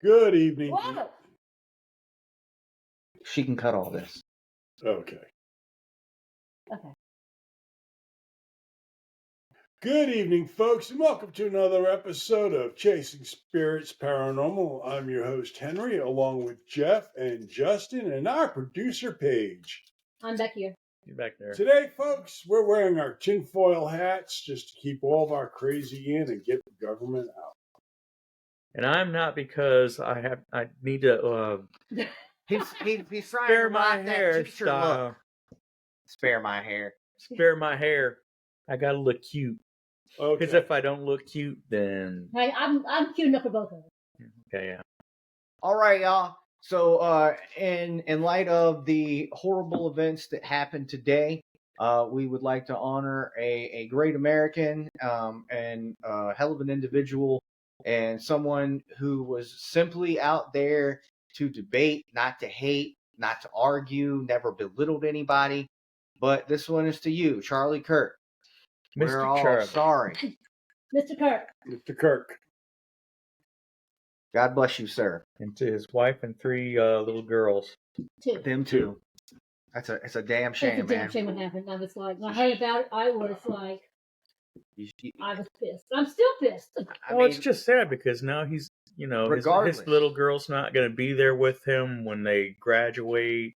Good evening. What? She can cut all this. Okay. Okay. Good evening, folks, and welcome to another episode of Chasing Spirits Paranormal. I'm your host, Henry, along with Jeff and Justin and our producer, Paige. I'm back here. You're back there. Today, folks, we're wearing our tinfoil hats just to keep all of our crazy in and get the government out. And I'm not because I need to He's trying spare to my rock hair that teacher style. look. Spare my hair. Spare my hair. I gotta look cute. Because Okay. if I don't look cute, then Hey, I'm cute enough for both of us. okay, yeah. All right, y'all. So, in light of the horrible events that happened today, we would like to honor a great American and a hell of an individual and someone who was simply out there to debate, not to hate, not to argue, never belittled anybody. But this one is to you, Charlie Kirk. We're Mr. all Charlie. sorry. Mr. Kirk. Mr. Kirk. God bless you, sir. And to his wife and three little girls. Two. Them too. It's a damn shame, It's a damn man. shame what happened. I was like, when I heard about it, I was like, You- I was pissed. I'm still pissed. Well, it's just sad because now he's, Regardless. his little girl's not going to be there with him when they graduate,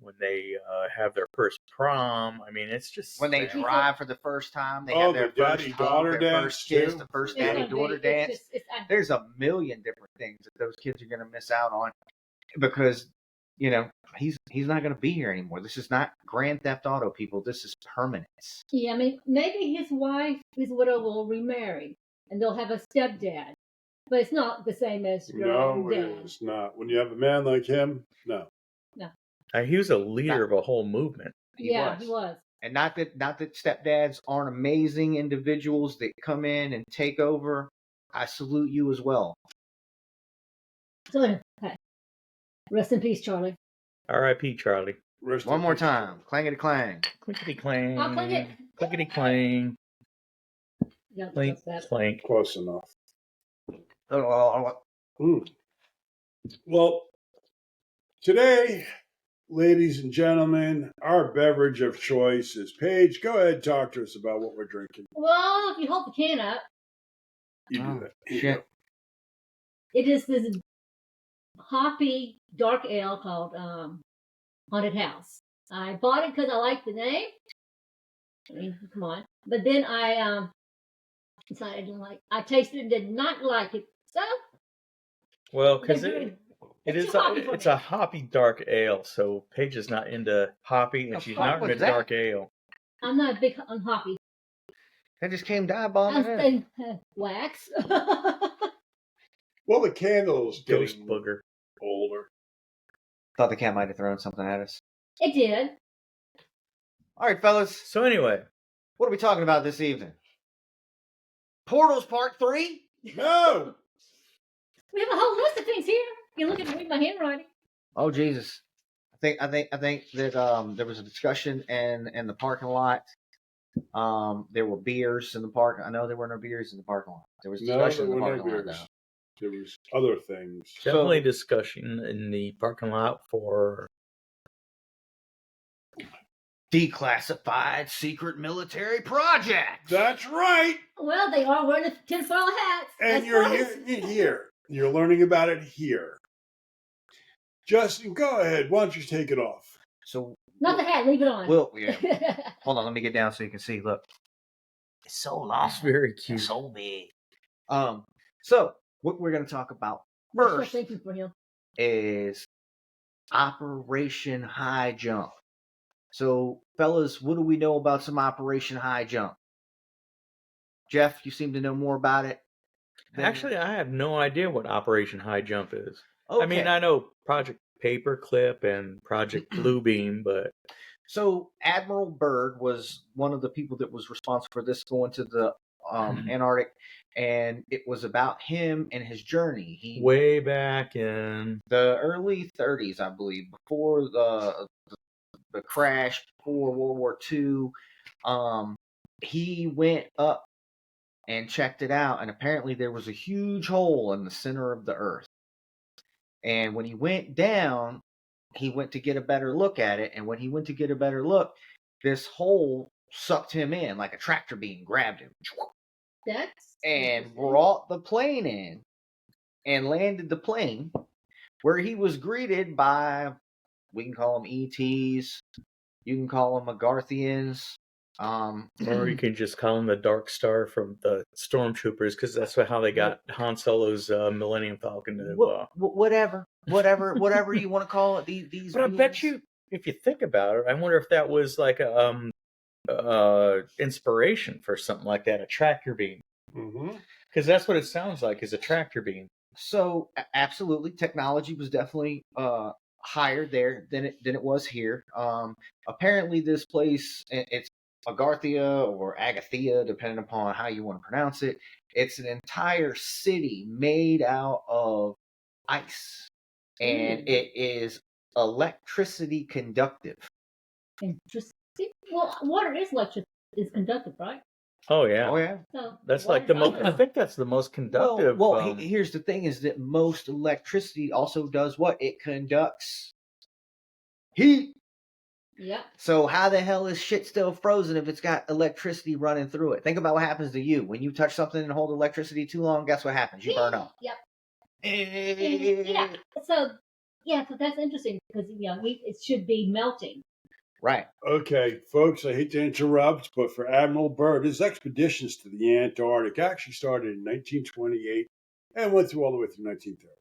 when they have their first prom. I mean, it's just when they sad. drive for the first time, they Oh, have their the first daddy-daughter hug, their dance, first kiss, too? the first It's gonna daddy-daughter be- it's dance. just- There's a million different things that those kids are going to miss out on because, he's not going to be here anymore. This is not Grand Theft Auto, people. This is permanence. Yeah, I mean, maybe his widow will remarry, and they'll have a stepdad. But it's not the same as your No, it dad. is not. When you have a man like him, no. He was a leader of a whole movement. He He was. And not that stepdads aren't amazing individuals that come in and take over. I salute you as well. So, okay. Rest in peace, Charlie. R.I.P. Charlie. Rest One in more peace. time. Clangety clang. Clickety clang. I'll click it. Clickety clang. Yeah, Clink, that's that. clank. Close enough. Oh, Well, today, ladies and gentlemen, our beverage of choice is Paige. Go ahead and talk to us about what we're drinking. Well, if you hold the can up, You do Oh, that. shit. it is this hoppy dark ale called Haunted House. I bought it because I like the name. I mean, come on. But then I decided I didn't like. I tasted it and did not like it. So Well, because they're it's too hoppy for a me. hoppy dark ale, so Paige is not into hoppy, and The she's fuck not was into that? dark ale. I'm not a big on hoppy. That just came dive I'm bombing in. saying wax. Well, the candle's Ghost getting booger. older. Thought the cat might have thrown something at us. It did. All right, fellas. So anyway, What are we talking about this evening? Portals Part 3? No! We have a whole list of things here. You look at read my handwriting. Oh Jesus! I think that there was a discussion in the parking lot. There were beers in the park. I know there were no beers in the parking lot. There was No, discussion there in the were no parking lot beers. though. There was other things. definitely discussion in the parking lot for Declassified secret military project. That's right! Well, they are wearing the tinfoil hats. And That's you're right. here. You're learning about it here. Justin, go ahead. Why don't you take it off? So Not the hat. Leave it on. Will, yeah. Hold on, let me get down so you can see. Look, it's so long. it's very cute. It's so big. So what we're gonna talk about first Thank you for him. is Operation High Jump. So, fellas, what do we know about some Operation High Jump? Jeff, you seem to know more about it. Actually, I have no idea what Operation High Jump is. okay. I mean, I know Project Paperclip and Project Bluebeam, but So Admiral Byrd was one of the people that was responsible for this going to the Antarctic, and it was about him and his journey. He way back in the early 30s, I believe, before the crash, before World War II. He went up and checked it out, and apparently there was a huge hole in the center of the Earth. And when he went down, he went to get a better look at it. And when he went to get a better look, this hole sucked him in like a tractor beam, grabbed him, That's and interesting. brought the plane in and landed the plane, where he was greeted by, we can call them ETs, you can call them Agarthians. Or you can just call him the Dark Star from the Stormtroopers, because that's how they got Han Solo's Millennium Falcon to. Whatever you want to call it. These. But I bet you, if you think about it, I wonder if that was like a inspiration for something like that, a tractor beam. Because that's what it sounds like, is a tractor beam. So absolutely, technology was definitely higher there than it was here. Apparently, this place, it's Agarthia or Agathia, depending upon how you want to pronounce it. It's an entire city made out of ice, and it is electricity conductive. Interesting. Well, water is conductive, right? Oh yeah. Oh yeah. So That's like the most. I think that's the most conductive. Well, here's the thing: is that most electricity also does what? It conducts heat. Yeah. So how the hell is shit still frozen if it's got electricity running through it? Think about what happens to you when you touch something and hold electricity too long. Guess what happens? You burn up. Yep. Yeah. So that's interesting because it should be melting. Right. Okay, folks, I hate to interrupt, but for Admiral Byrd, his expeditions to the Antarctic actually started in 1928 and went through all the way through 1930.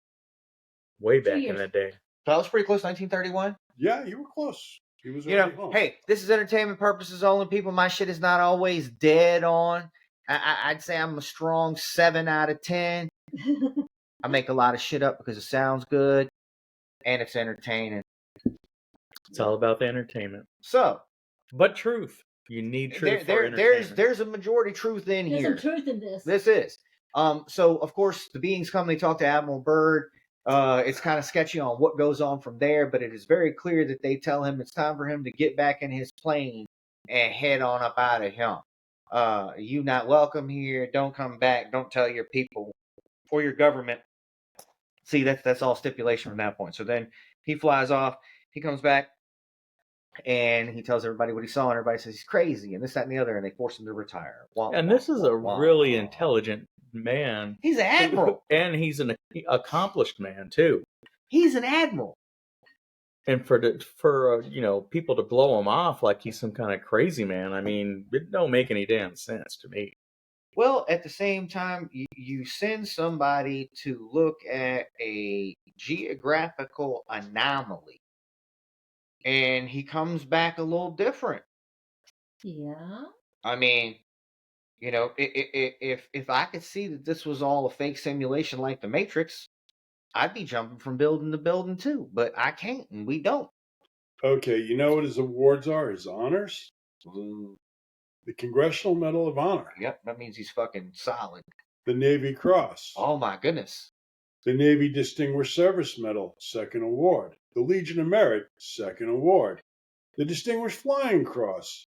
Way back in the day. That was pretty close, 1931. Yeah, you were close. He was already home. Hey, this is entertainment purposes only, people. My shit is not always dead on. I'd say I'm a strong 7 out of 10. I make a lot of shit up because it sounds good and it's entertaining. It's all about the entertainment. So, but truth. You need truth. There's a majority truth in here. There's some truth in this. This is. So of course the beings come. They talk to Admiral Byrd. It's kind of sketchy on what goes on from there, but it is very clear that they tell him it's time for him to get back in his plane and head on up out of here. You not welcome here. Don't come back. Don't tell your people or your government. See, that's all stipulation from that point. So then he flies off. He comes back. And he tells everybody what he saw, and everybody says he's crazy, and this, that, and the other, and they force him to retire. And this is a really intelligent man. He's an admiral. And he's an accomplished man, too. He's an admiral. And for people to blow him off like he's some kind of crazy man, I mean, it don't make any damn sense to me. Well, at the same time, you send somebody to look at a geographical anomaly, and he comes back a little different. Yeah. I mean, if I could see that this was all a fake simulation like the Matrix, I'd be jumping from building to building too. But I can't, and we don't. Okay, you know what his awards are? His honors? The Congressional Medal of Honor. Yep, that means he's fucking solid. The Navy Cross. Oh my goodness. The Navy Distinguished Service Medal, 2nd award. The Legion of Merit, 2nd award. The Distinguished Flying Cross.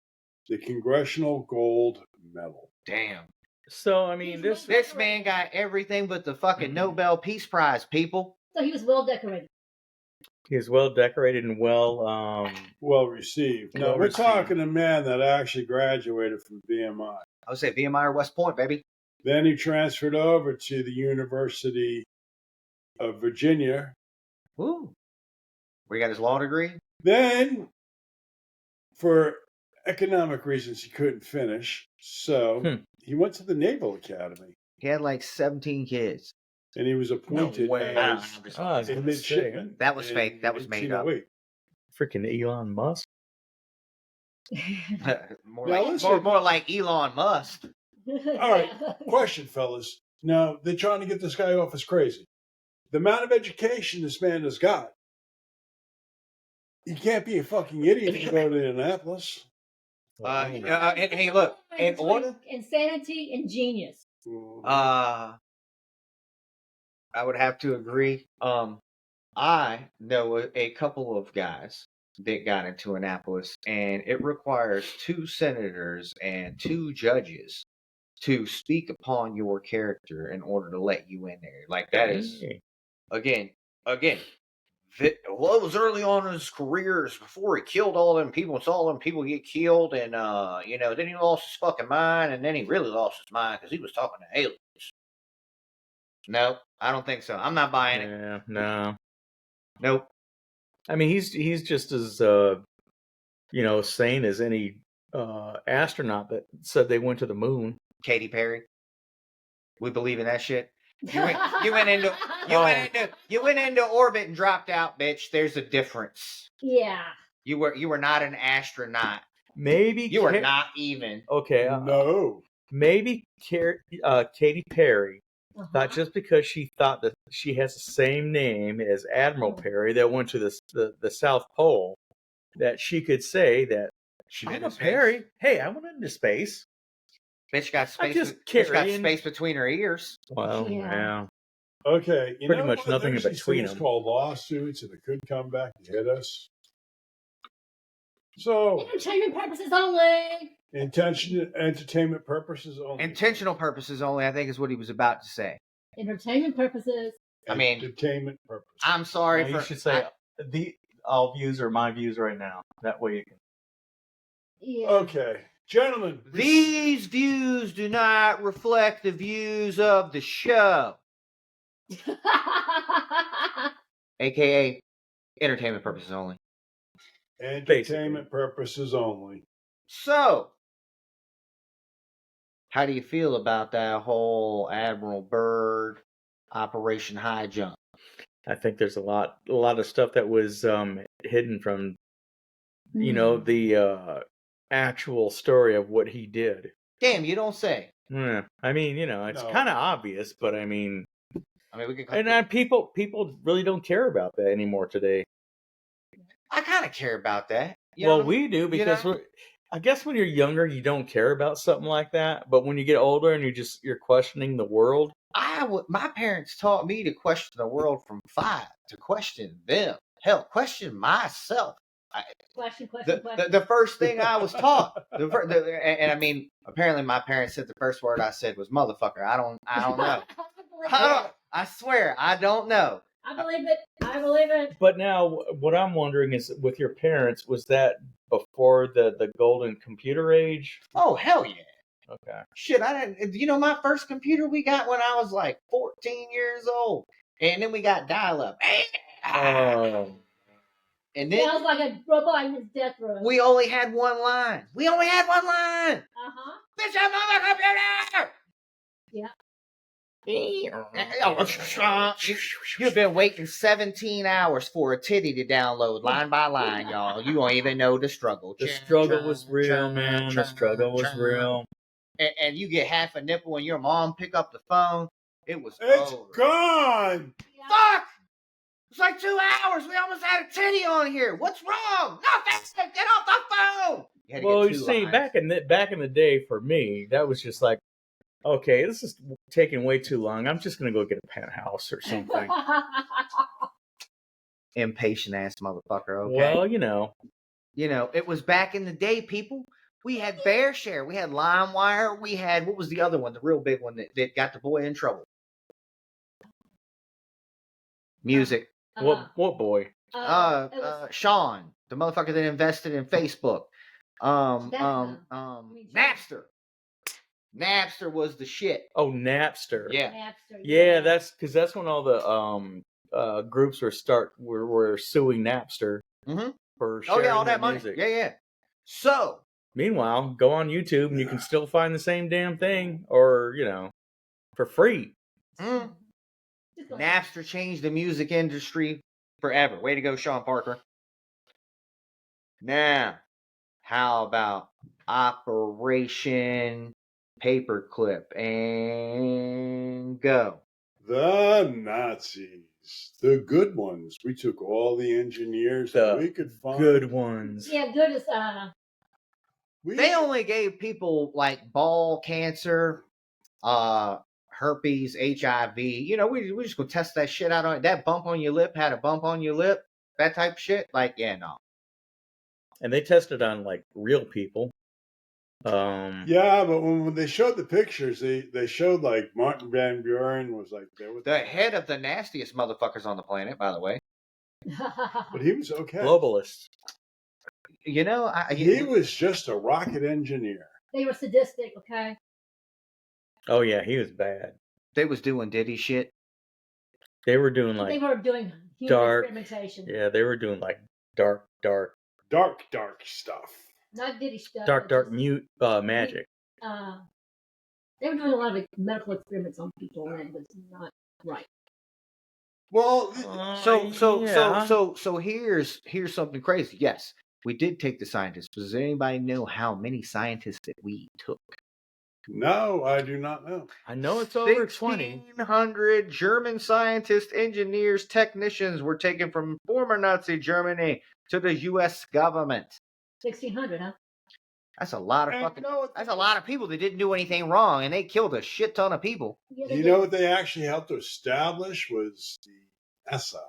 The Congressional Gold Medal. Damn. So, I mean, this man got everything but the fucking Nobel Peace Prize, people. So he was well decorated. He was well decorated and well received. Now, we're talking a man that actually graduated from VMI. I would say VMI or West Point, baby. Then he transferred over to the University of Virginia. Ooh. Where he got his law degree? Then, for economic reasons, he couldn't finish. So he went to the Naval Academy. He had like 17 kids. And he was appointed as a midshipman. That was fake. That was made up. Freaking Elon Musk. more like Elon Musk. All right, question, fellas. Now, they're trying to get this guy off as crazy. The amount of education this man has got, he can't be a fucking idiot to go to Indianapolis. Hey, look. In order, insanity and genius. I would have to agree. I know a couple of guys that got into Annapolis, and it requires 2 senators and 2 judges to speak upon your character in order to let you in there. Like, that is, again, again, well, it was early on in his careers before he killed all them people. Saw all them people get killed, and then he lost his fucking mind, and then he really lost his mind because he was talking to aliens. No, I don't think so. I'm not buying it. Yeah, no. Nope. I mean, he's just as sane as any astronaut that said they went to the moon. Katy Perry. We believe in that shit. You went into orbit and dropped out, bitch. There's a difference. Yeah. You were not an astronaut. Maybe You were not even. Okay. No. Maybe Katy Perry thought just because she thought that she has the same name as Admiral Perry that went to the South Pole, that she could say that I'm a Perry. Hey, I went into space. Bitch got space. Bitch got space between her ears. Well, yeah. Okay, pretty much nothing in there's between these them. Called lawsuits, and it could come back to hit us. So entertainment purposes only. Entertainment purposes only. Intentional purposes only, I think, is what he was about to say. Entertainment purposes. I mean, entertainment purposes. I'm sorry. You should say all views are my views right now. That way you can. Yeah. Okay, gentlemen. These views do not reflect the views of the show. AKA entertainment purposes only. Entertainment purposes only. So, how do you feel about that whole Admiral Byrd Operation High Jump? I think there's a lot of stuff that was hidden from, the actual story of what he did. Damn, you don't say. Yeah, I mean, it's kind of obvious, but I mean, we can. And people really don't care about that anymore today. I kind of care about that. We do because I guess when you're younger, you don't care about something like that. But when you get older and you're questioning the world. My parents taught me to question the world from 5 to question them. Hell, question myself. Question. The first thing I was taught, and I mean, apparently my parents said the first word I said was motherfucker. I don't know. I swear, I don't know. I believe it. But now, what I'm wondering is, with your parents, was that before the golden computer age? Oh, hell yeah. Okay. Shit, I didn't. My first computer we got when I was like 14 years old, and then we got dial-up. Oh. And then sounds like a robot in his death row. We only had one line. Uh-huh. Bitch, I'm on my computer. Yeah. You've been waiting 17 hours for a titty to download line by line, y'all. You don't even know the struggle. The struggle was real, man. The struggle was real. And you get half a nipple and your mom pick up the phone. It's over. Gone. Fuck! It's like 2 hours. We almost had a titty on here. What's wrong? Nothing. Get off the phone. Well, you see, back in the day, for me, that was just like, okay, this is taking way too long. I'm just gonna go get a penthouse or something. Impatient ass motherfucker. Okay. Well, it was back in the day, people. We had BearShare. We had LimeWire. We had, what was the other one? The real big one that got the boy in trouble. Music. What boy? Sean, the motherfucker that invested in Facebook. Napster. Napster was the shit. Oh, Napster. Yeah. Napster. Yeah, that's because that's when all the groups were suing Napster for sharing all that money. music. Yeah. So, meanwhile, go on YouTube and you can still find the same damn thing, or for free. Napster changed the music industry forever. Way to go, Sean Parker. Now, how about Operation Paperclip? And go. The Nazis. The good ones. We took all the engineers that we could find. Good ones. Yeah, good as They only gave people like ball cancer, herpes, HIV. We just go test that shit out on it. That bump on your lip had a bump on your lip. That type of shit. Like, yeah, no. And they tested on like real people. Yeah, but when they showed the pictures, they showed like Martin Van Buren was like there with The head of the nastiest motherfuckers on the planet, by the way. but he was okay. Globalist. You know, He was just a rocket engineer. They were sadistic, okay? Oh yeah, he was bad. they was doing Diddy shit. They were doing They like were doing human dark. experimentation. Yeah, they were doing like dark stuff. Not Diddy stuff. dark but just, mute magic. They were doing a lot of medical experiments on people, and it was not right. Well, So here's something crazy. Yes, we did take the scientists. Does anybody know how many scientists that we took? no, I do not know. I know it's over 20. 1,600 German scientists, engineers, technicians were taken from former Nazi Germany to the U.S. government. 1,600, huh? That's a lot of And fucking. you know That's a lot of people that didn't do anything wrong, and they killed a shit ton of people. Yeah, they You did. know what they actually helped to establish was the ESA.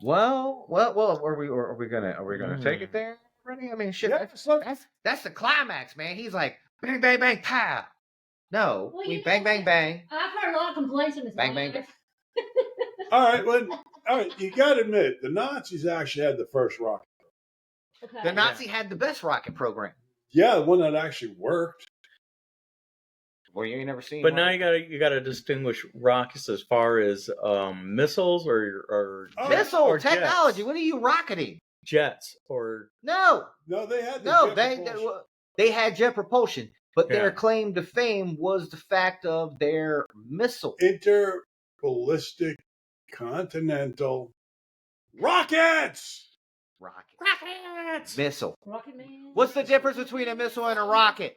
Well, Well. Are we gonna take it there already? I mean, shit. Yeah, That's the climax, man. He's like bang, bang, bang, pow. No, Well, we you bang, know, bang, bang. I've heard a lot of complaints from this. Bang, bang, bang. all right. You got to admit, the Nazis actually had the first rocket. Okay. The Nazi had the best rocket program. Yeah, the one that actually worked. Well, you ain't never seen. But one. now you gotta distinguish rockets as far as missiles or Missile or technology. Jets. What are you rocketing? Jets or No, No, they had the no. jet They propulsion. they had jet propulsion, but their Yeah. claim to fame was the fact of their missile. Interballistic continental rockets. Rockets. Missile. Rocket Man. What's the difference between a missile and a rocket?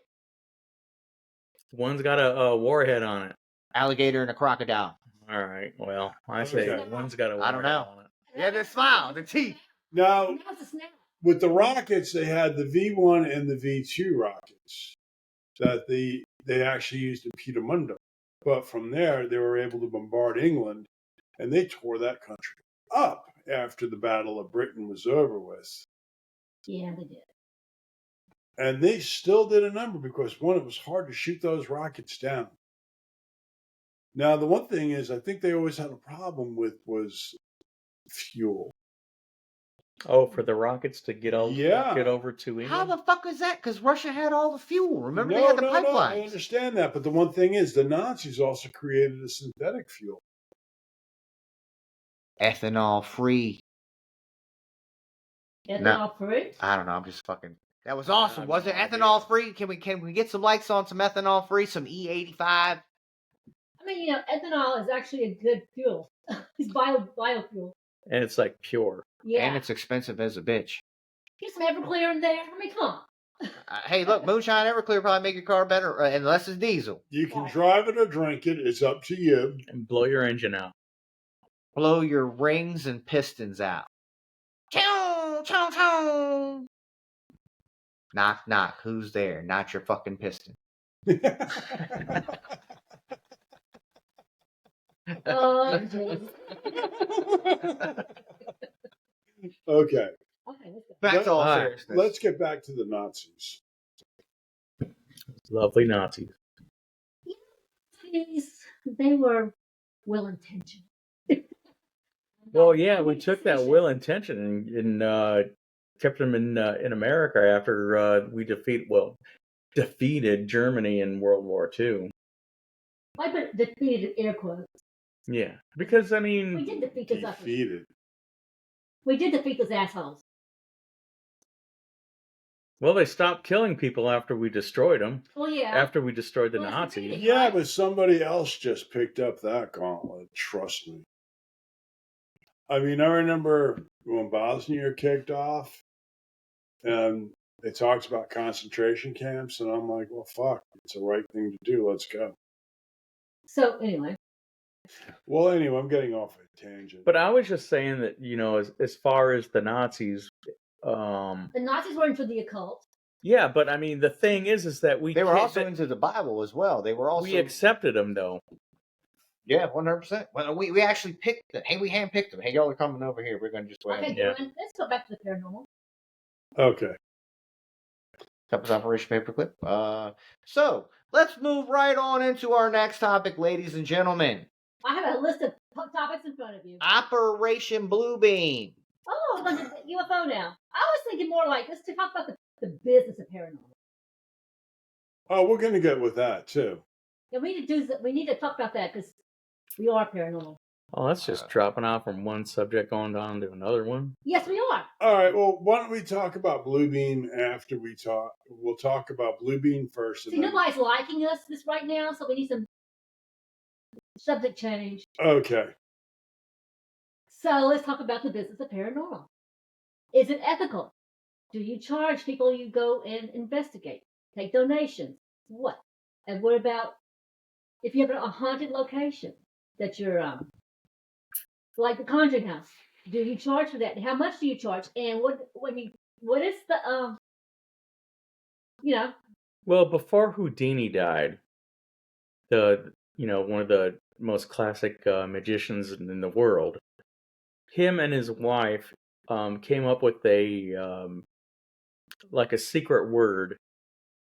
one's got a warhead on it. Alligator and a crocodile. All right. Well, I say Okay. one's got a warhead I don't know. on it. Yeah, the smile, the teeth. Now, Now it's a snap. with the rockets, they had the V1 and the V2 rockets that they actually used in Piedemonte. But from there, they were able to bombard England, and they tore that country up after the Battle of Britain was over with. Yeah, they did. And they still did a number because, one, it was hard to shoot those rockets down. Now, the one thing is, I think they always had a problem with was fuel. Oh, for the rockets to get Yeah. over to How England. the fuck is that? Because Russia had all the fuel. Remember, they No, had the no, no, I pipelines. understand that. But the one thing is, the Nazis also created a synthetic fuel. Ethanol free. Ethanol free. I don't know. I'm just fucking. That was awesome. Was it ethanol free? Can we get some likes on some ethanol free? Some E85. I mean, ethanol is actually a good fuel. It's biofuel. And it's like pure. Yeah. And it's expensive as a bitch. Get some Everclear in there. I mean, come on. Hey, look, moonshine Everclear probably make your car better, unless it's diesel. You can drive it or drink it. It's up to you. And blow your engine out. Blow your rings and pistons out. Chow, chow, chow. Knock, knock. Who's there? Not your fucking piston. Okay. Okay, let's go. Back to all Alright, seriousness. Let's get back to the Nazis. Lovely Nazis. They were well intentioned. Well, yeah, we took that will intention and kept them in America after we defeated Germany in World War II. I put defeated air quotes. Yeah, because I We mean, did defeat those assholes. Defeated. We did defeat those assholes. well, they stopped killing people after we destroyed them. Well, yeah. After we destroyed the Well, it's Nazis. defeated. Yeah, but somebody else just picked up that gauntlet. Trust me. I mean, I remember when Bosnia kicked off, and they talked about concentration camps, and I'm like, well, fuck, it's the right thing to do. Let's go. So anyway, Well, anyway, I'm getting off a tangent. But I was just saying that as far as the Nazis, the Nazis were into the occult. yeah. But I mean, the thing is that They were also into the Bible as well. They were also. we accepted them though. Yeah, 100%. Well, we actually picked them. Hey, we handpicked them. Hey, y'all are coming over here. We're going to just go ahead. Okay, Yeah. Glenn, let's go back to the paranormal. Okay. That was Operation Paperclip. So let's move right on into our next topic, ladies and gentlemen. I have a list of topics in front of you. Operation Bluebeam. Oh, I'm on the UFO now. I was thinking more like, let's talk about the business of paranormal. Oh, we're going to get with that too. Yeah, we need to talk about that because we are paranormal. Oh, that's just dropping off from one subject on down to another one. Yes, we are. All right. Well, why don't we talk about Bluebeam after we talk? We'll talk about Bluebeam first. See, nobody's liking us this right now, so we need some subject change. Okay. So let's talk about the business of paranormal. Is it ethical? Do you charge people you go and investigate? Take donations? What? And what about if you have a haunted location that you're like the Conjuring House? Do you charge for that? How much do you charge? And what is the Well, before Houdini died, one of the most classic magicians in the world, him and his wife came up with a secret word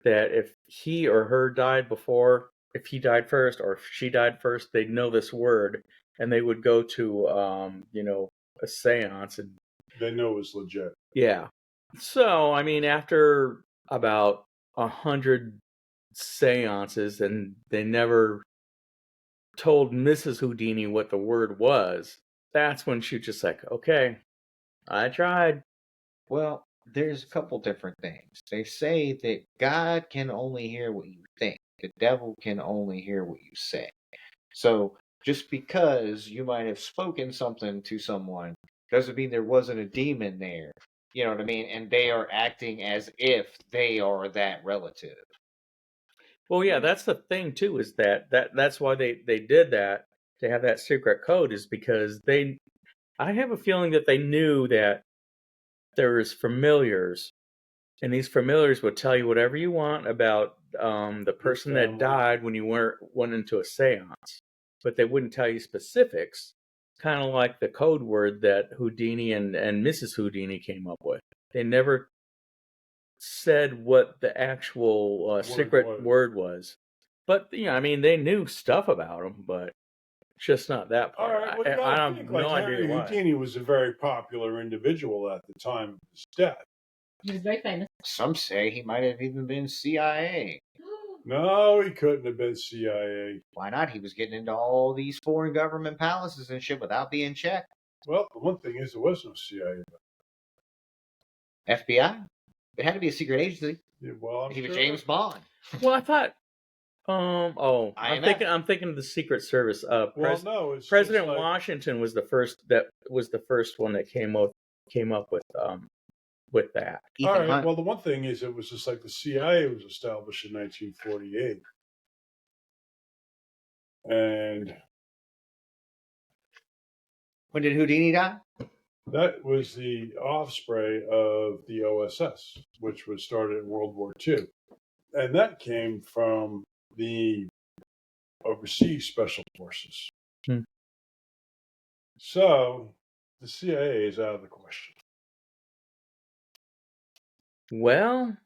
that if he or her died before, if he died first or if she died first, they'd know this word and they would go to a seance and they know it was legit. Yeah. So I mean, after about 100 seances, and they never told Mrs. Houdini what the word was, that's when she was just like, okay, I tried. Well, there's a couple different things. They say that God can only hear what you think. The devil can only hear what you say. So just because you might have spoken something to someone doesn't mean there wasn't a demon there. You know what I mean? And they are acting as if they are that relative. Well, yeah, that's the thing too, is that's why they did that, to have that secret code, is because I have a feeling that they knew that there's familiars, and these familiars would tell you whatever you want about the person that died when you went into a seance, but they wouldn't tell you specifics, kind of like the code word that Houdini and Mrs. Houdini came up with. They never said what the actual secret word was. But, I mean, they knew stuff about him, but just not that part. All right, well, I have no idea why. Houdini was a very popular individual at the time of his death. He was very famous. Some say he might have even been CIA. No, he couldn't have been CIA. Why not? He was getting into all these foreign government palaces and shit without being checked. Well, the one thing is, there was no CIA. FBI? It had to be a secret agency. Yeah, well, he was James Bond. Well, I thought. I'm thinking of the Secret Service. President Washington was the first one that came up with that. All right. Well, the one thing is, it was just like the CIA was established in 1948, and when did Houdini die? That was the offspring of the OSS, which was started in World War II, and that came from the overseas special forces. So the CIA is out of the question. Well,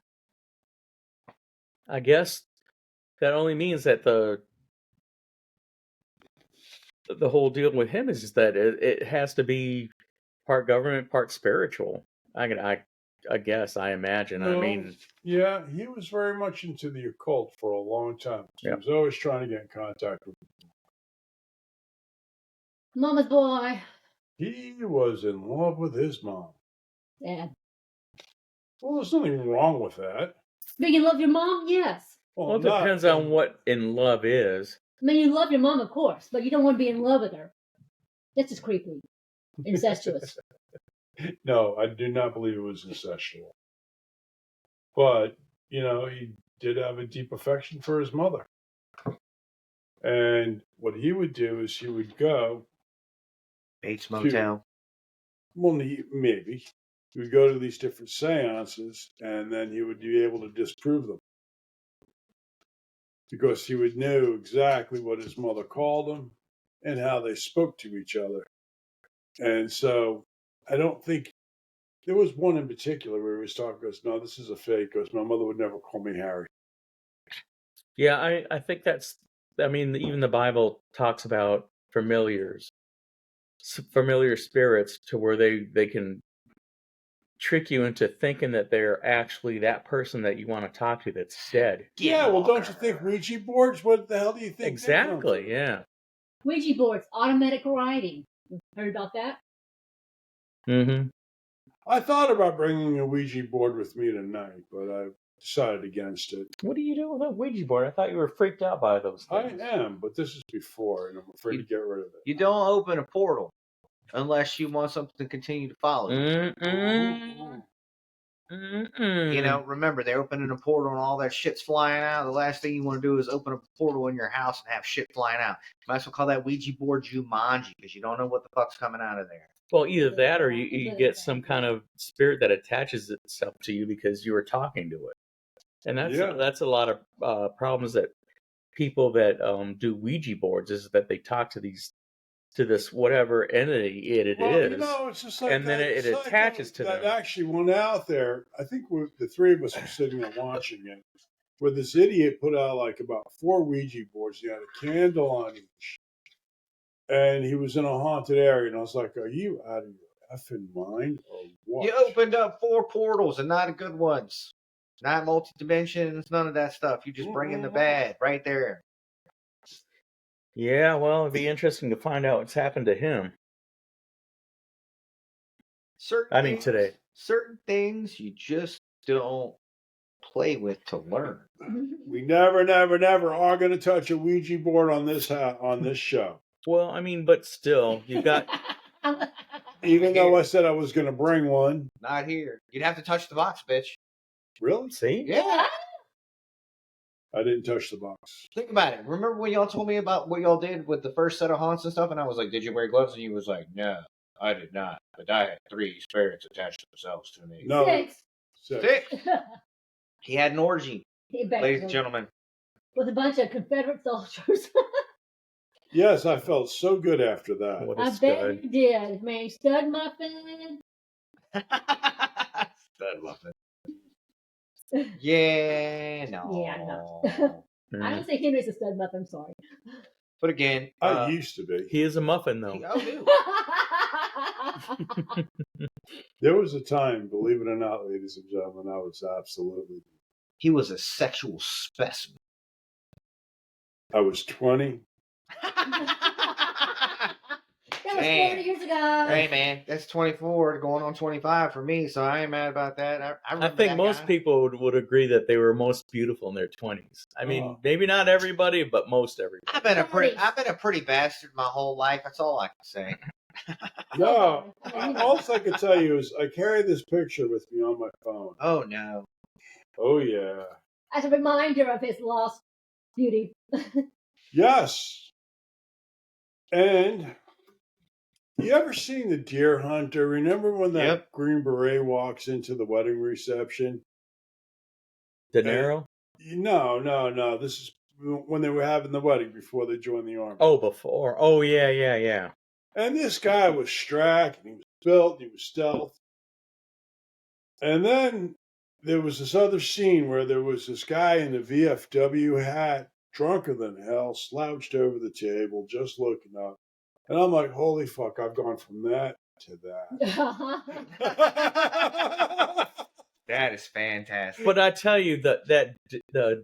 I guess that only means that the whole deal with him is that it has to be part government, part spiritual. I guess, I imagine. No, I mean, yeah, he was very much into the occult for a long time. He was always trying to get in contact with people. Mama's boy. He was in love with his mom. Yeah. Well, there's nothing wrong with that. Being in love with your mom, yes. Well, it depends on what in love is. I mean, you love your mom, of course, but you don't want to be in love with her. That's just creepy. Incestuous. No, I do not believe it was incestual. But, he did have a deep affection for his mother. And what he would do is he would go... Bates Motel. Maybe. He would go to these different seances, and then he would be able to disprove them. Because he would know exactly what his mother called them and how they spoke to each other. And so I don't think There was one in particular where he was talking. Goes, no, this is a fake. Goes, my mother would never call me Harry. Yeah, I think that's. I mean, even the Bible talks about familiar spirits, to where they can trick you into thinking that they're actually that person that you want to talk to that's dead. Yeah, well, don't you think Ouija boards? What the hell do you think? Exactly. Yeah. Ouija boards, automatic writing. Heard about that? Mm-hmm. I thought about bringing a Ouija board with me tonight, but I decided against it. What do you do with a Ouija board? I thought you were freaked out by those things. I am, but this is before, and I'm afraid to get rid of it. You don't open a portal unless you want something to continue to follow you. You know, remember, they're opening a portal and all that shit's flying out. The last thing you want to do is open up a portal in your house and have shit flying out. You might as well call that Ouija board Jumanji, because you don't know what the fuck's coming out of there. Well, either that or you get some kind of spirit that attaches itself to you because you were talking to it. And that's a lot of problems that people that do Ouija boards, is that they talk to this whatever entity it is. You know, it's just like and then it attaches to that them. actually went out there. I think the three of us were sitting there watching it, where this idiot put out like about 4 Ouija boards. He had a candle on each. And he was in a haunted area, and I was like, are you out of your effing mind or what? You opened up 4 portals, and not good ones. Not multi-dimensions, none of that stuff. You just bring in the bad right there. Yeah, well, it'd be interesting to find out what's happened to him. Today. Certain things you just don't play with to learn. We never are going to touch a Ouija board on this show. Well, I mean, but still, you got. Even though I said I was going to bring one. Not here. You'd have to touch the box, bitch. Really? See? Yeah. I didn't touch the box. Think about it. Remember when y'all told me about what y'all did with the first set of haunts and stuff? And I was like, did you wear gloves? And you was like, no, I did not. But I had 3 spirits attached themselves to me. No. 6. He had an orgy, ladies and gentlemen. With a bunch of Confederate soldiers. Yes, I felt so good after that. I bet you did, man. Stud muffin. Stud muffin. Yeah, no. Yeah, no. I don't say Henry's a stud muffin. I'm sorry. But again, I used to be. He is a muffin, though. There was a time, believe it or not, ladies and gentlemen, I was absolutely. He was a sexual specimen. I was 20. That was 40 years ago. Hey, man, that's 24 going on 25 for me, so I ain't mad about that. I think most people would agree that they were most beautiful in their 20s. I mean, maybe not everybody, but most everybody. I've been a pretty bastard my whole life. That's all I can say. No, all I can tell you is I carry this picture with me on my phone. Oh, no. Oh, yeah. As a reminder of his lost beauty. Yes. And you ever seen The Deer Hunter? Remember when that Green Beret walks into the wedding reception? De Niro? No. This is when they were having the wedding before they joined the army. Oh, before. Oh, yeah. And this guy was strack, and he was built, and he was stealth. And then there was this other scene where there was this guy in the VFW hat, drunker than hell, slouched over the table, just looking up. And I'm like, holy fuck, I've gone from that to that. That is fantastic. But I tell you, the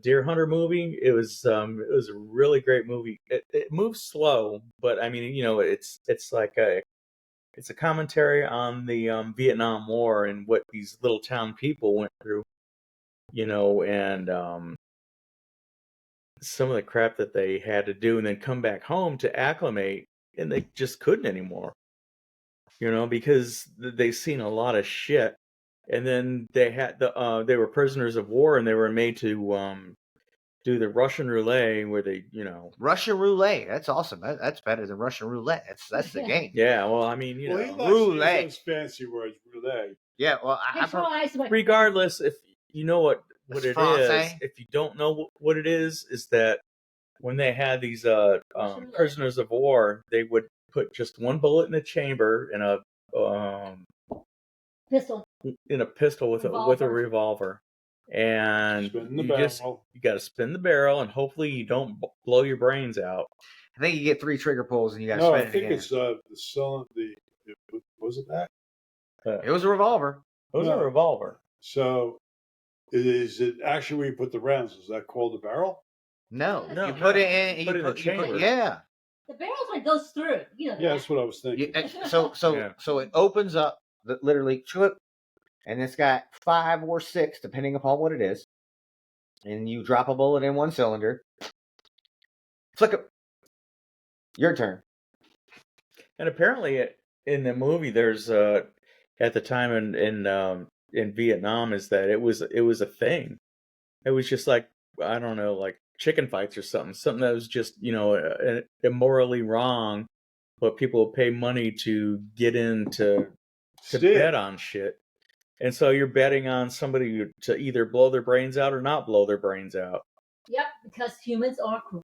Deer Hunter movie, it was a really great movie. It moves slow, but I mean, it's like it's a commentary on the Vietnam War and what these little town people went through, and some of the crap that they had to do, and then come back home to acclimate, and they just couldn't anymore, because they've seen a lot of shit. And then they had they were prisoners of war, and they were made to do the Russian roulette, where they, Russian roulette. That's awesome. That's better than Russian roulette. That's the game. Yeah. Well, I mean, roulette. Those fancy words, roulette. Yeah. Well, regardless, if you know what it is, if you don't know what it is that when they had these prisoners of war, they would put just one bullet in a chamber and a pistol. in a pistol with a Revolver. revolver, and Spin the you barrel. got to spin the barrel, and hopefully you don't blow your brains out. I think you get 3 trigger pulls and you got to No, spin I it think again. it's the selling the. Was it that? It was a revolver. It was No. a revolver. So, is it actually where you put the rounds? Is that called a barrel? No, No, you put it in. put it in the chamber. Yeah. The barrel's what goes through. You know that. Yeah, that's what I was thinking. So it opens up, literally, and it's got 5 or 6, depending upon what it is. And you drop a bullet in one cylinder. Flick it. Your turn. And apparently, in the movie, there's at the time in Vietnam, is that it was a thing. It was just like, I don't know, like chicken fights or something that was just immorally wrong, but people would pay money to get into to bet on shit. And so you're betting on somebody to either blow their brains out or not blow their brains out. Yep, because humans are cruel.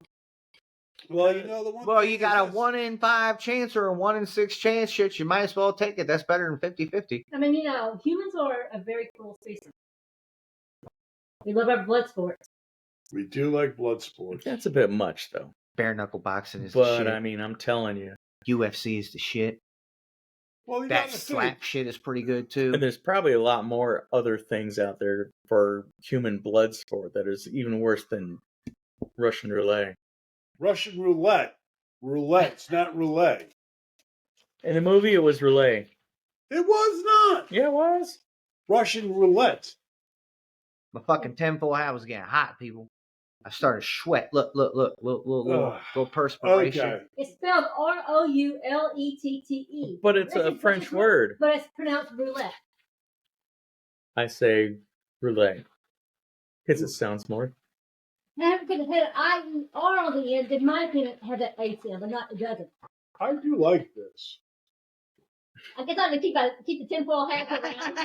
Well, you know the one. Well, thing you got a is 1 in 5 chance or a 1 in 6 chance. Shit, you might as well take it. That's better than 50-50. I mean, humans are a very cruel species. We love our blood sports. We do like blood sports. That's a bit much, though. Bare knuckle boxing is the But shit. I mean, I'm telling you, UFC is the shit. Well, you That gotta slap think. shit is pretty good too. and there's probably a lot more other things out there for human blood sport that is even worse than Russian roulette. Russian roulette. Roulette's not roulette. In the movie, it was roulette. It was not. Yeah, it was. Russian roulette. My fucking tinfoil hat was getting hot, people. I started sweat. Look, little perspiration. Okay. It's spelled Roulette. But it's a French word. But it's pronounced roulette. I say roulette because it sounds more. Have could have had an I-E-R on the end. It might have that A sound, but not, it doesn't. I do like this. I guess I'm going to keep the tinfoil hat around.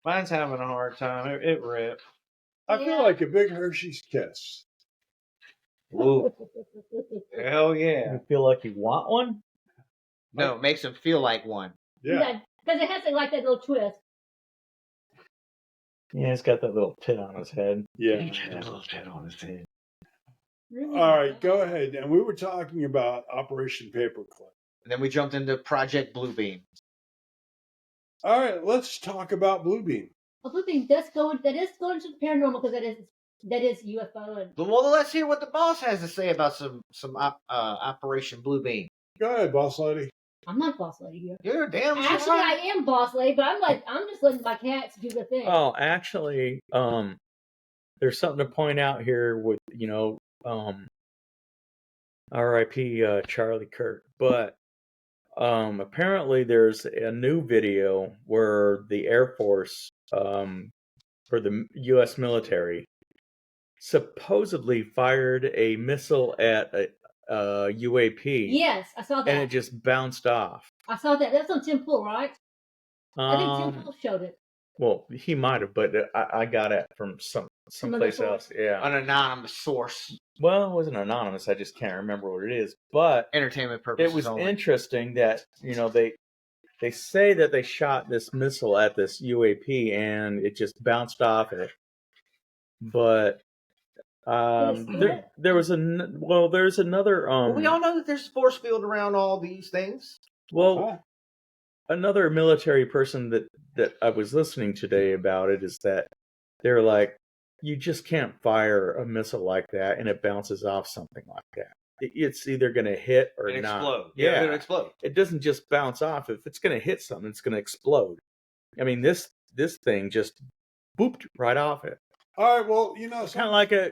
Mine's having a hard time. It ripped. I feel like a big Hershey's Kiss. Ooh. Hell yeah. You feel like you want one? No, it makes him feel like one. Yeah. Because it has to like that little twist. Yeah, it's got that little pit on his head. Yeah. That little pit on his head. All right, go ahead. And we were talking about Operation Paperclip. And then we jumped into Project Bluebeam. All right, let's talk about Bluebeam. Well, Bluebeam that is going to the paranormal because that is UFO. And Well, let's hear what the boss has to say about some Operation Bluebeam. Go ahead, boss lady. I'm not boss lady here. You're a damn Actually, sure. I am boss lady, but I'm just letting my cats do the thing. Oh, actually, there's something to point out here with, R.I.P. Charlie Kirk. But apparently there's a new video where the Air Force, for the U.S. military, supposedly fired a missile at a UAP. Yes, I saw that. And it just bounced off. I saw that. That's on Tinfoil, right? I think Tinfoil showed it. Well, he might have, but I got it from someplace else. Yeah. An anonymous source. Well, it wasn't anonymous. I just can't remember what it is. But Entertainment purposes it was only. interesting that they say that they shot this missile at this UAP and it just bounced off it. But there's another. Well, we all know that there's a force field around all these things. Well, another military person that I was listening today about it is that they're like, you just can't fire a missile like that and it bounces off something like that. It's either going to hit or not. Explode. Yeah, it'll explode. It doesn't just bounce off. If it's going to hit something, it's going to explode. I mean, this thing just booped right off it. All right, well, It's kind of like a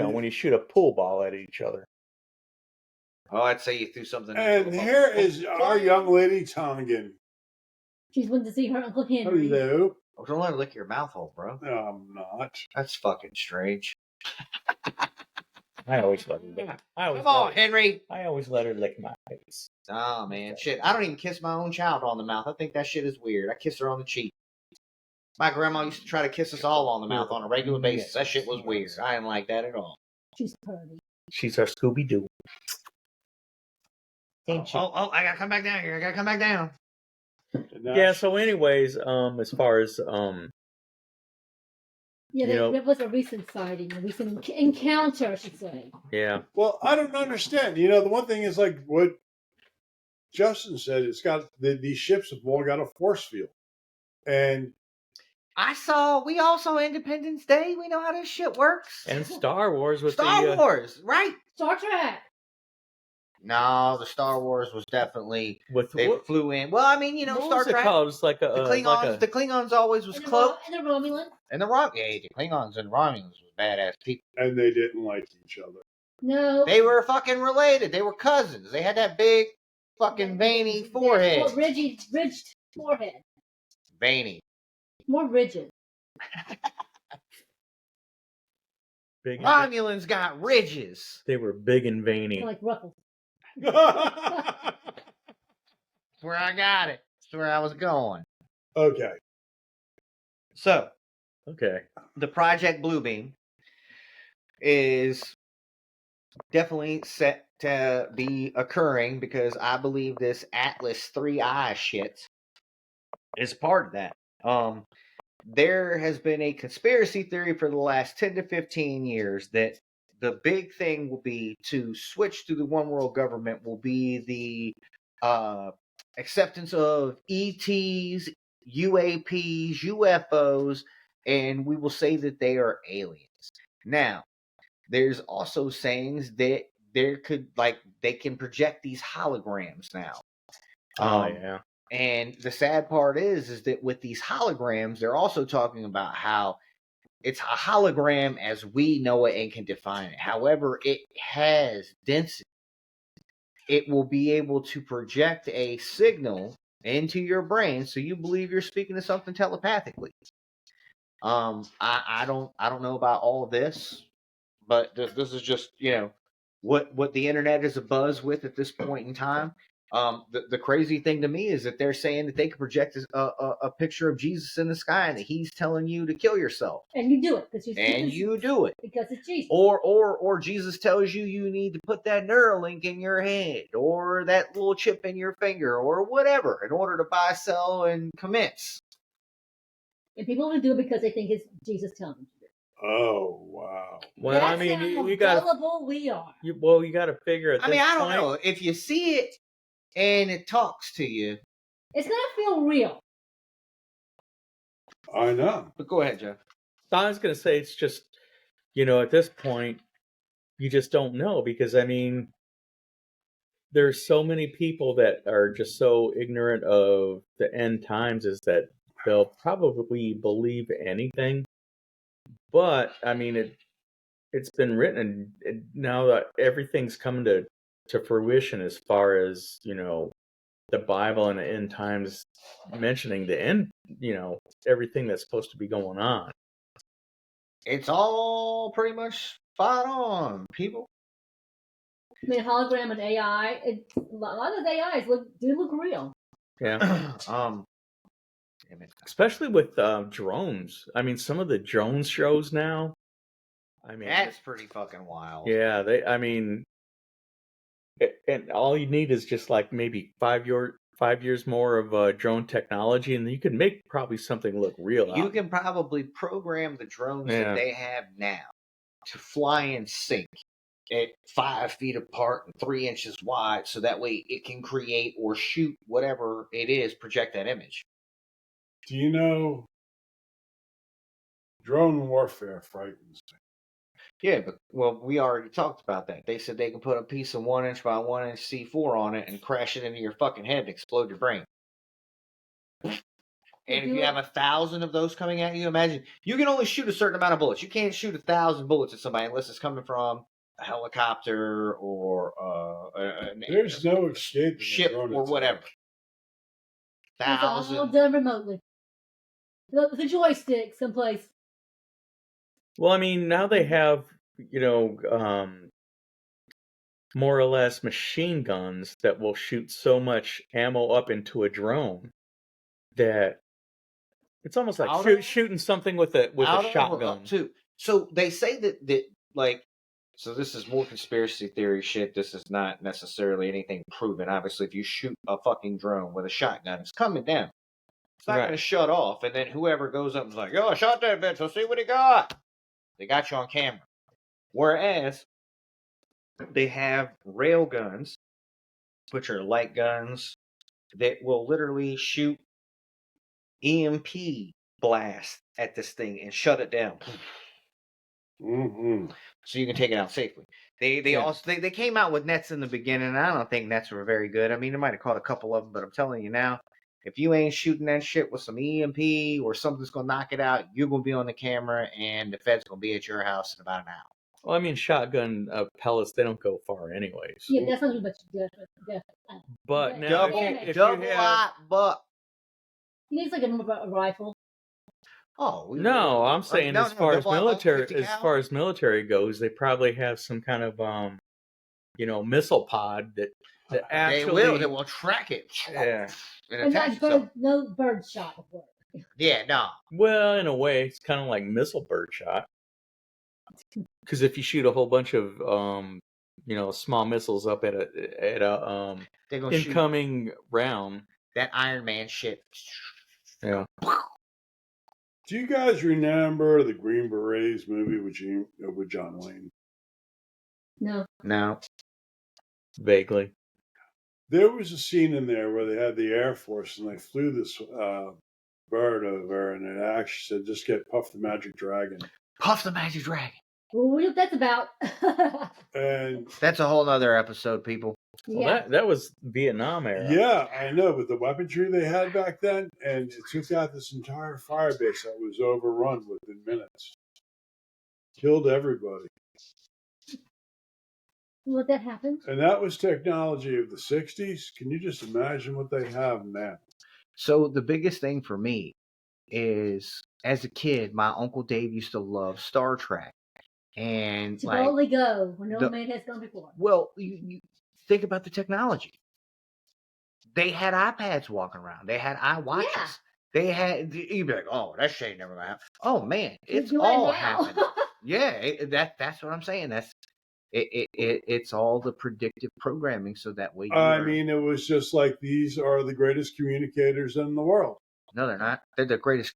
when you shoot a pool ball at each other. Oh, I'd say you threw something. And here is our young lady Tongan. She's wanting to see her Uncle Henry. Hello. Oh, don't let her lick your mouth hole, bro. No, I'm not. That's fucking strange. I always let her lick. Come on, Henry. I always let her lick my face. Oh, man. Shit. I don't even kiss my own child on the mouth. I think that shit is weird. I kiss her on the cheek. My grandma used to try to kiss us all on the mouth on a regular basis. That shit was weird. I didn't like that at all. She's pretty. She's our Scooby-Doo. Oh, I gotta come back down here. I gotta come back down. now Yeah. So, anyways, as far as Yeah, you know, there was a recent sighting, a recent encounter, I should say. yeah, well, I don't understand. You know, the one thing is like what Justin said. It's got these ships have all got a force field, and we all saw Independence Day. We know how this shit works. and Star Wars with Star Wars, right? Star Trek. No, the Star Wars was definitely with they what, flew in. Well, I mean, what Star was it Trek. called? It was like a The Klingons, like a, the Klingons always was And cloaked, the Romulan. and the Klingons and Romulans was badass people. and they didn't like each other. No. They were fucking related. They were cousins. They had that big fucking veiny forehead. More ridged forehead. Veiny. More rigid. big. Romulans got ridges. They were big and veiny. Like ruffles. That's where I got it. That's where I was going. Okay. So, Okay. the Project Bluebeam is definitely set to be occurring because I believe this Atlas 3I shit is part of that. There has been a conspiracy theory for the last 10 to 15 years that the big thing will be to switch to the one world government will be the acceptance of ETs, UAPs, UFOs, and we will say that they are aliens. Now, there's also sayings that they can project these holograms now. Oh yeah. And the sad part is that with these holograms, they're also talking about how it's a hologram as we know it and can define it. However, it has density. It will be able to project a signal into your brain so you believe you're speaking to something telepathically. I don't know about all of this, but this is just what the internet is abuzz with at this point in time. The crazy thing to me is that they're saying that they could project a picture of Jesus in the sky and that he's telling you to kill yourself, and you do it because you do it, because it's Jesus. or Jesus tells you need to put that Neuralink in your head or that little chip in your finger or whatever in order to buy, sell, and commence. And people only do it because they think it's Jesus telling them to do it. Oh wow. Well, That's I mean, how you got gullible we are. you got to figure at I this mean, I don't point. know if you see it and it talks to you. It's gonna feel real. I know. But go ahead, Jeff. I was going to say it's just at this point you just don't know because I mean there's so many people that are just so ignorant of the end times is that they'll probably believe anything. But I mean it's been written and now that everything's coming to fruition as far as the Bible and the end times mentioning the end everything that's supposed to be going on. It's all pretty much spot on, people. I mean, hologram and AI. A lot of AIs do look real. Yeah. Damn it. Especially with drones. I mean, some of the drone shows now. I mean, That's pretty fucking wild. yeah. I mean, and all you need is just like maybe 5 years more of drone technology, and you can make probably something look real. You can probably program the drones that they have now to fly in sync at 5 feet apart and 3 inches wide, so that way it can create or shoot whatever it is, project that image. Do you know drone warfare frightens me? Yeah, but we already talked about that. They said they can put a piece of 1 inch by 1 inch C4 on it and crash it into your fucking head and explode your brain. And if you have 1,000 of those coming at you, imagine you can only shoot a certain amount of bullets. You can't shoot 1,000 bullets at somebody unless it's coming from a helicopter or There's no escape ship or whatever. It's all 1,000. done remotely. The joystick someplace. Well, I mean, now they have more or less machine guns that will shoot so much ammo up into a drone that it's almost like shooting something with a shotgun. Too. So they say that so this is more conspiracy theory shit. This is not necessarily anything proven. Obviously, if you shoot a fucking drone with a shotgun, it's coming down. It's not going to shut off. And then whoever goes up and is like, yo, I shot that bitch. Let's see what he got. They got you on camera. Whereas they have rail guns, which are light guns that will literally shoot EMP blast at this thing and shut it down. Mm-hmm. So you can take it out safely. They came out with nets in the beginning, and I don't think nets were very good. I mean, they might have caught a couple of them, but I'm telling you now, if you ain't shooting that shit with some EMP or something's gonna knock it out, you're gonna be on the camera, and the Fed's gonna be at your house in about an hour. Well, I mean, shotgun pellets, they don't go far anyways. Yeah, that's not much different. But Yeah. now, Double, if double you have, lot, but He needs like a rifle. no, I'm saying as far as military goes, they probably have some kind of missile pod that actually they will track it. Yeah. And attach itself. No bird shot would work. Yeah, no. Well, in a way, it's kind of like missile bird shot. Because if you shoot a whole bunch of small missiles up at a incoming round, that Iron Man shit. Yeah. Do you guys remember the Green Berets movie with John Wayne? No. Vaguely. There was a scene in there where they had the Air Force and they flew this bird over, and it actually said, "Just get Puff the Magic Dragon." Puff the Magic Dragon. Well, what that's about? And that's a whole other episode, people. Yeah. Well, that was Vietnam era. Yeah, I know, but the weaponry they had back then, and it took out this entire fire base that was overrun within minutes. Killed everybody. What that happened? And that was technology of the 60s. Can you just imagine what they have now? So the biggest thing for me is, as a kid, my Uncle Dave used to love Star Trek. And to boldly go where no man has gone before. Well, you think about the technology. They had iPads walking around. They had iWatches. Yeah. They had, you'd be like, oh, that shit never gonna happen. Oh man, it's all happening. Yeah, that's what I'm saying. That's it's all the predictive programming, so that way. I mean, it was just like, these are the greatest communicators in the world. No, they're not. They're the greatest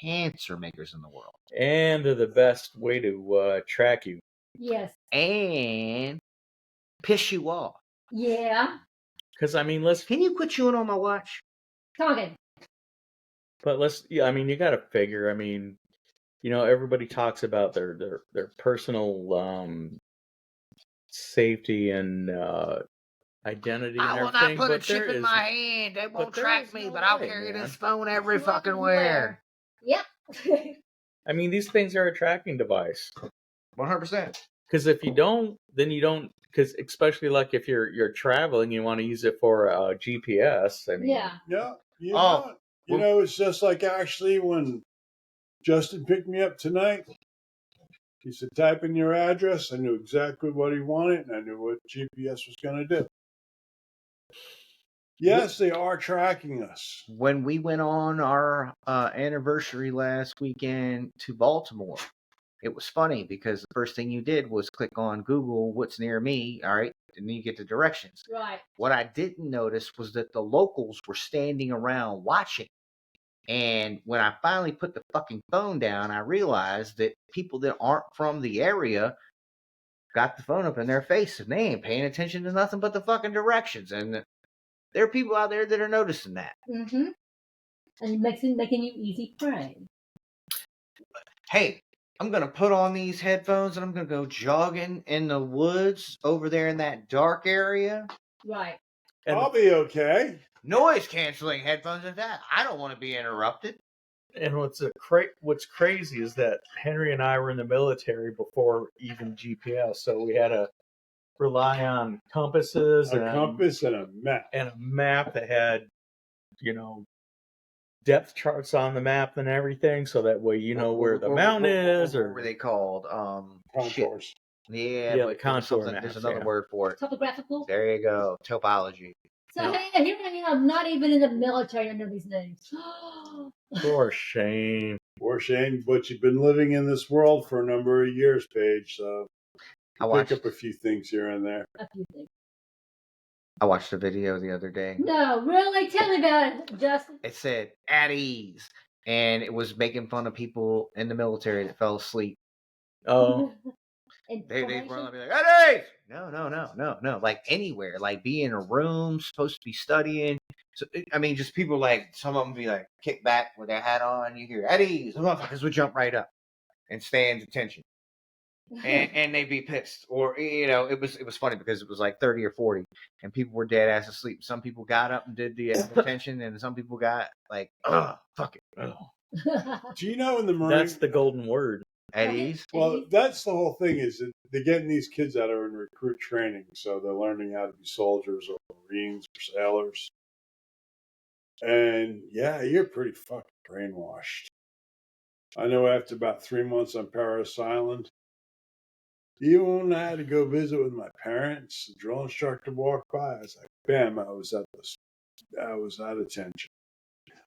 cancer makers in the world. And they're the best way to track you. Yes. And piss you off. Yeah. Because, I mean, Can you quit chewing on my watch? Talking. But I mean, you got to figure, I mean, everybody talks about their personal safety and identity and everything. I will not put a chip in my hand. They won't track me, but I'll carry this phone every fucking where. Yep. I mean, these things are a tracking device. 100%. Because if you don't, then you don't. Because especially like if you're traveling, you want to use it for GPS. I mean, yeah. It's just like actually when Justin picked me up tonight. He said, type in your address. I knew exactly what he wanted, and I knew what GPS was going to do. Yes, they are tracking us. When we went on our anniversary last weekend to Baltimore, it was funny because the first thing you did was click on Google, what's near me, all right? And then you get the directions. Right. What I didn't notice was that the locals were standing around watching. And when I finally put the fucking phone down, I realized that people that aren't from the area got the phone up in their face and they ain't paying attention to nothing but the fucking directions. And there are people out there that are noticing that. Mm-hmm. And making you easy prey. Hey, I'm going to put on these headphones and I'm going to go jogging in the woods over there in that dark area. Right. And I'll be okay. Noise canceling headphones like that. I don't want to be interrupted. And what's crazy is that Henry and I were in the military before even GPS, so we had to rely on compasses, compass and a map that had, depth charts on the map and everything, so that way you know where the mountain is. Or what were they called? Contours. Yeah, but the contour. There's another word for it. Topographical. There you go. Topology. So hey, I'm not even in the military. I know these names. For shame. For shame, but you've been living in this world for a number of years, Paige. So you pick up a few things here and there. A few things. I watched a video the other day. No, really? Tell me about it, Justin. It said at ease, and it was making fun of people in the military that fell asleep. Oh, They run up and be like, at ease! No. Like anywhere, like be in a room, supposed to be studying. So I mean, just people like some of them be like kick back with their hat on. You hear at ease, the motherfuckers would jump right up and stand attention. And they'd be pissed, or it was funny because it was like 30 or 40, and people were dead ass asleep. Some people got up and did the attention, and some people got like, fuck it, Do you know in the Marine? that's the golden word. at ease. Well, that's the whole thing. Is that they're getting these kids that are in recruit training, so they're learning how to be soldiers or Marines or sailors. And yeah, you're pretty fucking brainwashed. I know after about 3 months on Paris Island, even when I had to go visit with my parents, the drill instructor walked by. I was like, bam, I was at attention.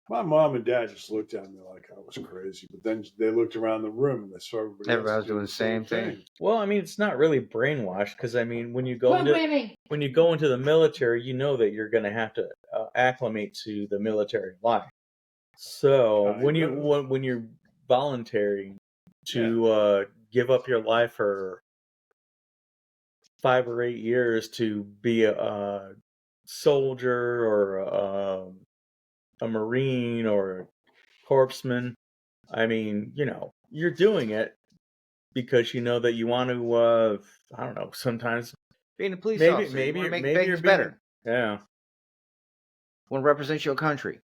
My mom and dad just looked at me like I was crazy, but then they looked around the room and they saw everybody else was doing the same thing. Well, I mean, it's not really brainwashed because I mean, when you go Programming. into the military, you know that you're going to have to acclimate to the military life. So when you're voluntary to give up your life for 5 or 8 years to be a soldier or a Marine or a corpsman, I mean, you're doing it because you know that you want to. I don't know. Sometimes Being a police maybe officer, maybe you make maybe you're things better. Yeah. Want to represent your country.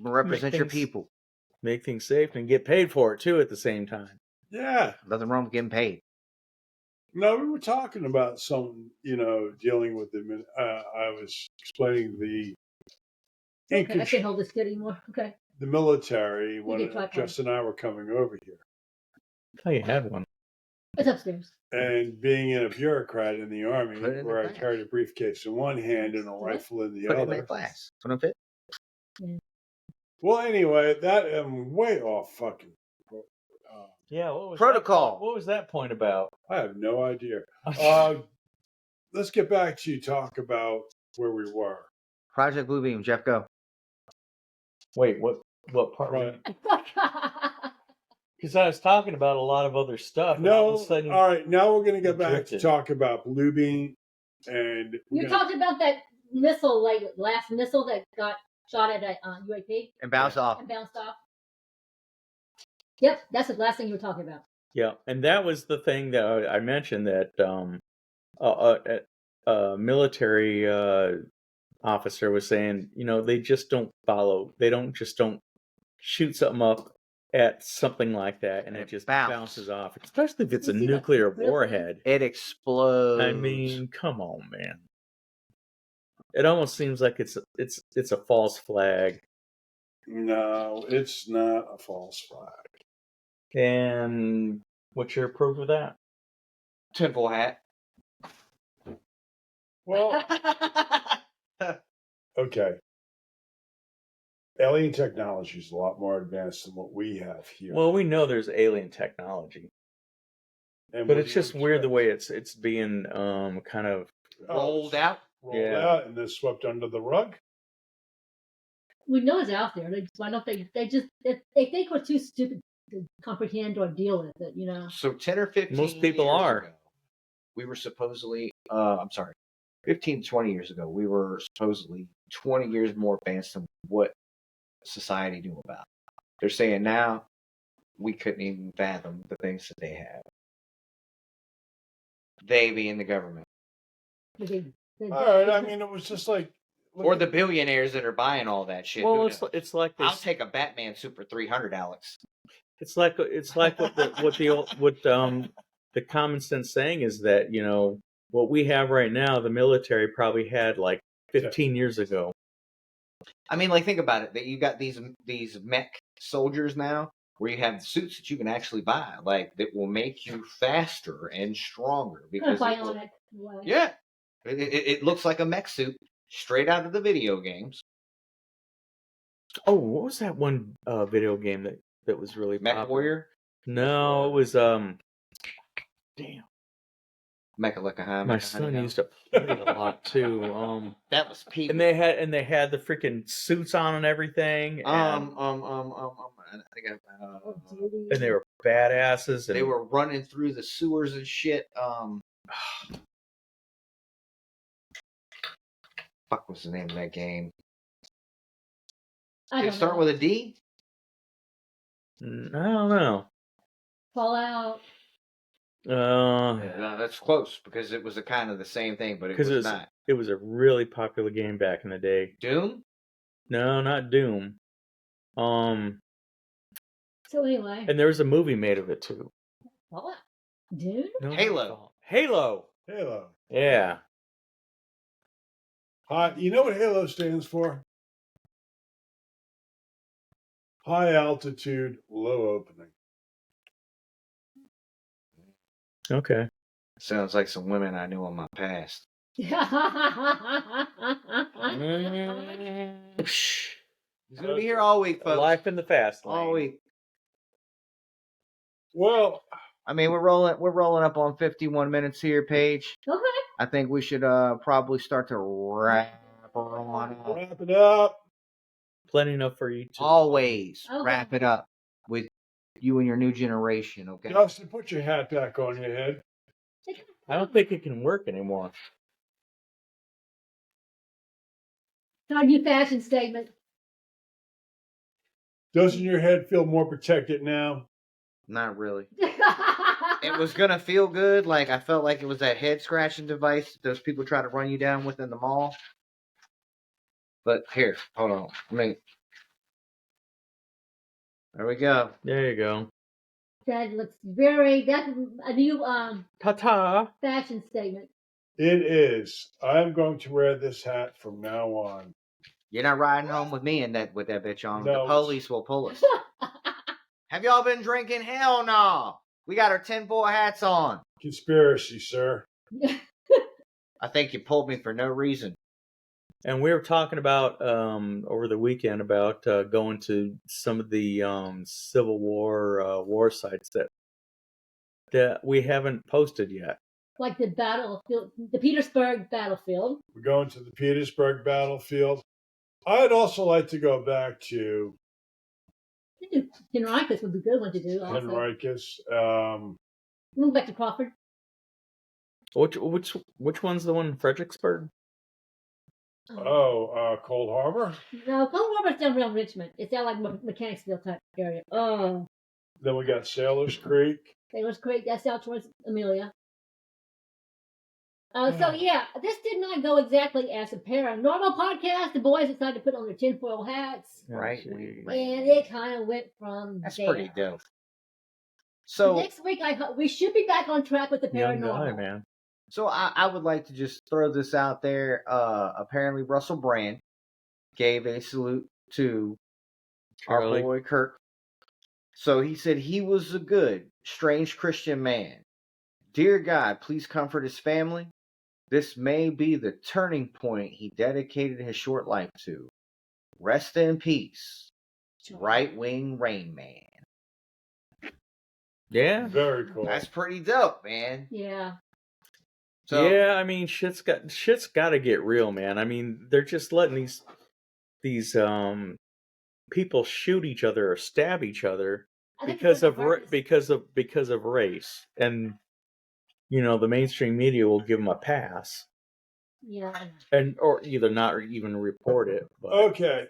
Want to represent your things- people. Make things safe and get paid for it too at the same time. Yeah. Nothing wrong with getting paid. No, we were talking about some, dealing with the. I was explaining the. Okay, I can't hold this good anymore. Okay. The military when can try Jess and I were coming over here, I thought you had one. It's upstairs. and being a bureaucrat in the army, Put it in where I the glass. carried a briefcase in one hand and a rifle in the Put it in other. that glass. Put it fit. Well, anyway, that I'm way off fucking. Yeah, what was Protocol. What was that point about? I have no idea. Let's get back to talk about where we were. Project Bluebeam, Jeff, go. Wait, what part? Right. Because I was talking about a lot of other stuff. And all No, of a sudden, all right. Now we're going to get back to drifted. talk about Bluebeam, and You talked about that missile, like last missile that got shot at a UAP And bounce off. and bounced off. Yep, that's the last thing you were talking about. Yeah, and that was the thing that I mentioned that a military officer was saying, they just don't follow. They don't shoot something up at something like that, and it just bounces off. Especially if it's a nuclear warhead. It explodes. I mean, come on, man. It almost seems like it's a false flag. No, it's not a false flag. And what's your proof of that? Tinfoil hat. Well, okay. Alien technology is a lot more advanced than what we have here. Well, we know there's alien technology, And but what it's do you just weird the expect? way it's being kind of Rolled out. Rolled out and then swept under the rug. We know it's out there. Why don't they? They think we're too stupid to comprehend or deal with it. So 10 or 15 Most people years are. ago, we were supposedly, 15 to 20 years ago, we were supposedly 20 years more advanced than what society knew about. They're saying now we couldn't even fathom the things that they have. They being the government. All right, I mean, it was just like... Or the billionaires that are buying all that shit. well, it's like this. I'll take a Batman suit for $300, Alex. It's like what the common sense saying is that what we have right now, the military probably had like 15 years ago. I mean, like, think about it. That you got these mech soldiers now, where you have suits that you can actually buy, like that will make you faster and stronger. Because bionic. yeah, it looks like a mech suit straight out of the video games. Oh, what was that one video game that was really Mech popular? Warrior? No, it was damn. Mechalika. My son used to play it a lot too. That was people. And they had the freaking suits on and everything. And, I think and they were badasses. And they were running through the sewers and shit. Fuck, what's the name of that game? I Did it don't start know. with a D? I don't know. Fallout. No, that's close because it was a kind of the same thing, but it was not. It was a really popular game back in the day. Doom? No, not Doom. So anyway. And there was a movie made of it too. Fallout. Dude? No, Halo. Halo. Yeah. You know what Halo stands for? High altitude, low opening. Okay. Sounds like some women I knew in my past. He's gonna be here all week, folks. Life in the fast lane. All week. Well, I mean, we're rolling up on 51 minutes here, Paige. Okay. I think we should probably start to wrap it up. Plenty enough for you to always Okay. wrap it up with you and your new generation, okay? Justin, put your hat back on your head. I don't think it can work anymore. Our new fashion statement. Doesn't your head feel more protected now? Not really. It was gonna feel good. Like I felt like it was that head scratching device those people try to run you down with in the mall. But here, hold on. There we go. There you go. That looks that's a new Ta-ta. fashion statement. It is. I'm going to wear this hat from now on. You're not riding home with me with that bitch on. No. The police will pull us. Have y'all been drinking? Hell no. We got our tinfoil hats on. Conspiracy, sir. I think you pulled me for no reason. And we were talking about over the weekend about going to some of the Civil War war sites that we haven't posted yet. Like the battlefield, the Petersburg battlefield. We're going to the Petersburg battlefield. I'd also like to go back to Henricus would be a good one to do. Also. Henricus. Move back to Crawford. Which one's the one in Fredericksburg? Cold Harbor? No, Cold Harbor's down around Richmond. It's down like Mechanicsville type area. Oh. Then we got Sailor's Creek. Sailor's Creek, that's out towards Amelia. So yeah, this did not go exactly as a paranormal podcast. The boys decided to put on their tinfoil hats. Right. And it kind of went from That's there. pretty dope. So next week, we should be back on track with the paranormal. Young guy, man. So I would like to just throw this out there. Apparently, Russell Brand gave a salute to our boy Kirk. So he said he was a good, strange Christian man. Dear God, please comfort his family. This may be the turning point he dedicated his short life to. Rest in peace, right-wing Rain Man. Yeah. Very cool. That's pretty dope, man. Yeah. So, yeah, I mean, shit's got to get real, man. I mean, they're just letting these people shoot each other or stab each other because of race, and the mainstream media will give them a pass. Yeah. Or either not or even report it. But. Okay.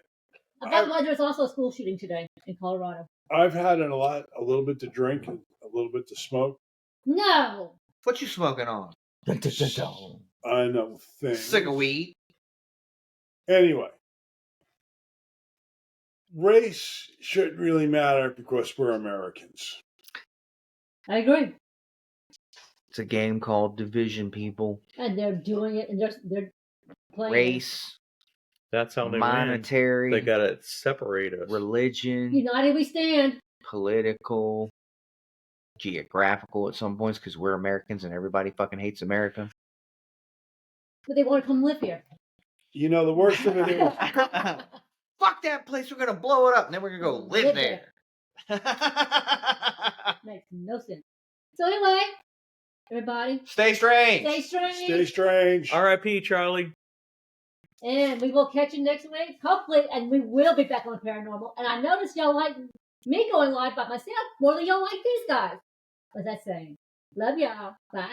That's why there's also a school shooting today in Colorado. I've had a little bit to drink and a little bit to smoke. No. what you smoking on? I know things. Sick of weed. Anyway, race shouldn't really matter because we're Americans. I agree. It's a game called Division, people. And they're doing it, and they're playing Race. That's how they monetary. Win. They gotta separate us. Religion. United we stand. Political. Geographical at some points because we're Americans and everybody fucking hates America. But they want to come live here. The worst of it is... Fuck that place. We're going to blow it up and then we're going to go live there. Makes no sense. So anyway, Everybody, Stay strange. stay strange. Stay strange. R.I.P. Charlie. And we will catch you next week, hopefully, and we will be back on Paranormal. And I noticed y'all like me going live by myself more than y'all like these guys. What's that saying? Love y'all. Bye.